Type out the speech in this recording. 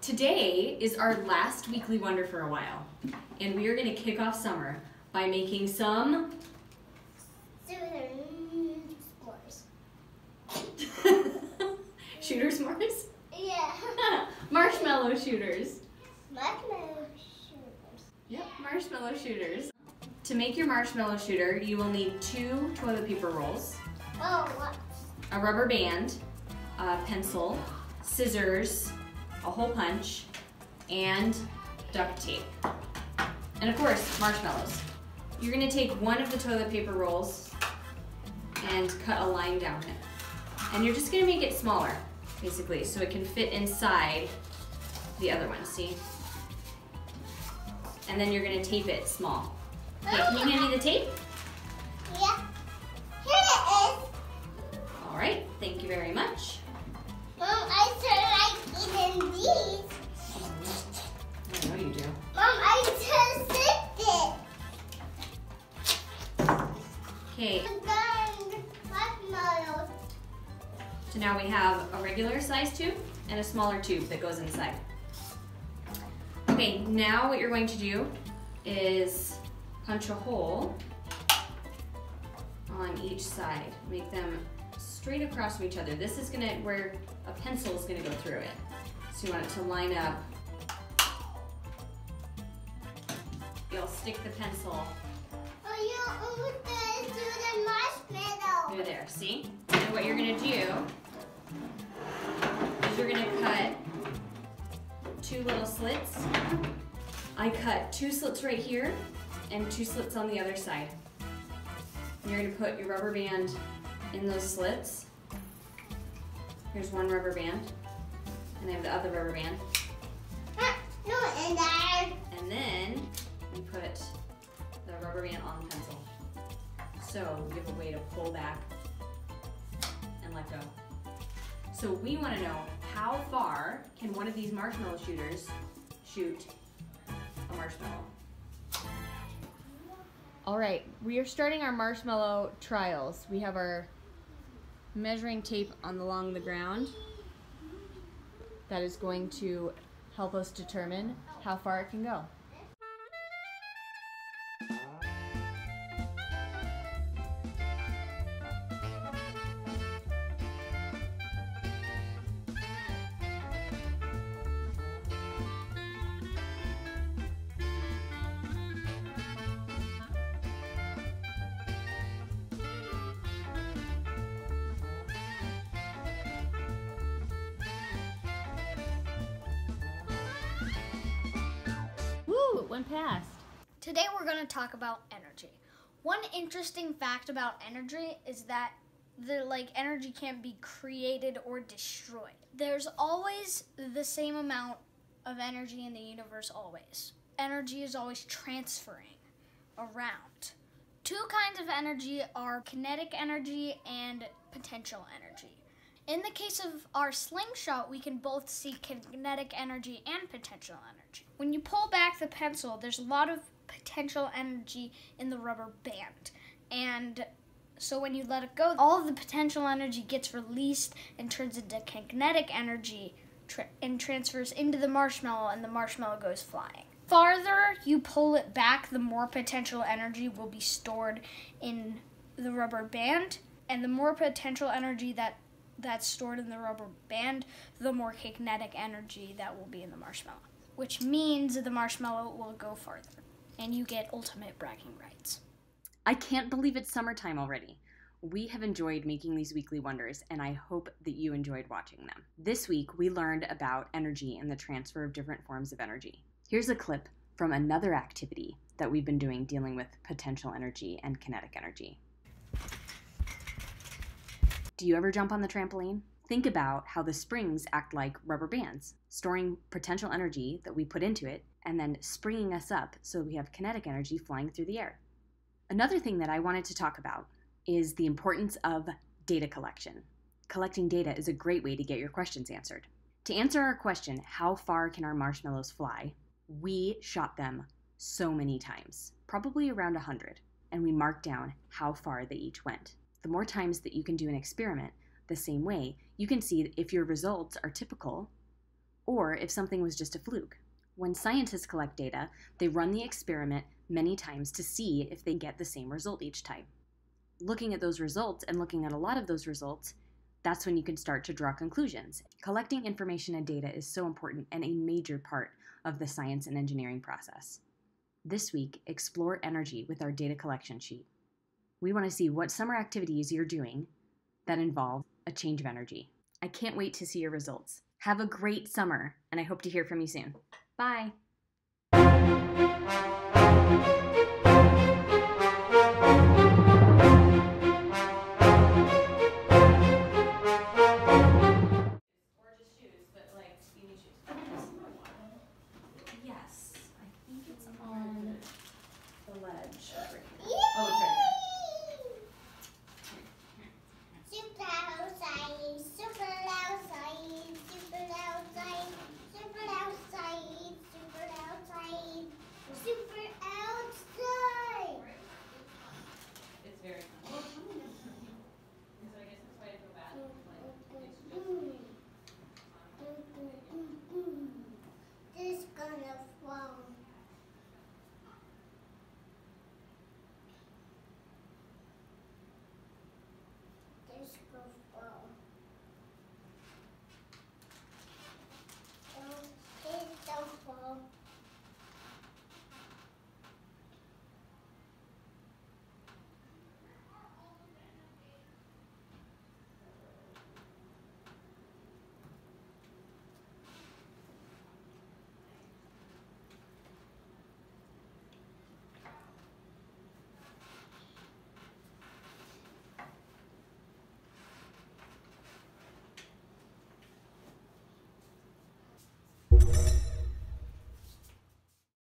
Today is our last weekly wonder for a while, and we are going to kick off summer by making some s'mores. Shooter s'mores? Yeah. Marshmallow shooters. Marshmallow shooters. Yep, marshmallow shooters. To make your marshmallow shooter, you will need 2 toilet paper rolls, Oh, what? a rubber band, a pencil, scissors, a hole punch, and duct tape. And of course, marshmallows. You're gonna take one of the toilet paper rolls and cut a line down it. And you're just gonna make it smaller, basically, so it can fit inside the other one, see? And then you're gonna tape it small. Okay, can you hand me the tape? Yeah. Here it is. All right, thank you very much. Mom, I sure like eating these. I know you do. Mom, I just sipped it. Okay, Marshmallows. so now we have a regular size tube and a smaller tube that goes inside. Okay, now what you're going to do is punch a hole on each side. Make them straight across from each other. This is gonna where a pencil is gonna go through it. So you want it to line up. You'll stick the pencil Oh, you almost gonna do the marshmallow. through there, see? And what you're gonna do is you're gonna cut 2 little slits. I cut 2 slits right here and 2 slits on the other side. And you're gonna put your rubber band in those slits. Here's one rubber band, and I have the other rubber band. No, in there. And then we put the rubber band on the pencil. So you have a way to pull back and let go. So we want to know, how far can one of these marshmallow shooters shoot a marshmallow? All right, we are starting our marshmallow trials. We have our measuring tape along the ground that is going to help us determine how far it can go. Woo, it went past. Today we're going to talk about energy. One interesting fact about energy is that energy can't be created or destroyed. There's always the same amount of energy in the universe, always. Energy is always transferring around. 2 kinds of energy are kinetic energy and potential energy. In the case of our slingshot, we can both see kinetic energy and potential energy. When you pull back the pencil, there's a lot of potential energy in the rubber band. And so when you let it go, all of the potential energy gets released and turns into kinetic energy and transfers into the marshmallow, and the marshmallow goes flying. Farther you pull it back, the more potential energy will be stored in the rubber band, and the more potential energy that's stored in the rubber band, the more kinetic energy that will be in the marshmallow, which means the marshmallow will go farther, and you get ultimate bragging rights. I can't believe it's summertime already. We have enjoyed making these weekly wonders, and I hope that you enjoyed watching them. This week, we learned about energy and the transfer of different forms of energy. Here's a clip from another activity that we've been doing dealing with potential energy and kinetic energy. Do you ever jump on the trampoline? Think about how the springs act like rubber bands, storing potential energy that we put into it and then springing us up so we have kinetic energy flying through the air. Another thing that I wanted to talk about is the importance of data collection. Collecting data is a great way to get your questions answered. To answer our question, how far can our marshmallows fly? We shot them so many times, probably around 100, and we marked down how far they each went. The more times that you can do an experiment the same way, you can see if your results are typical or if something was just a fluke. When scientists collect data, they run the experiment many times to see if they get the same result each time. Looking at those results and looking at a lot of those results, that's when you can start to draw conclusions. Collecting information and data is so important and a major part of the science and engineering process. This week, explore energy with our data collection sheet. We want to see what summer activities you're doing that involve a change of energy. I can't wait to see your results. Have a great summer, and I hope to hear from you soon. Bye!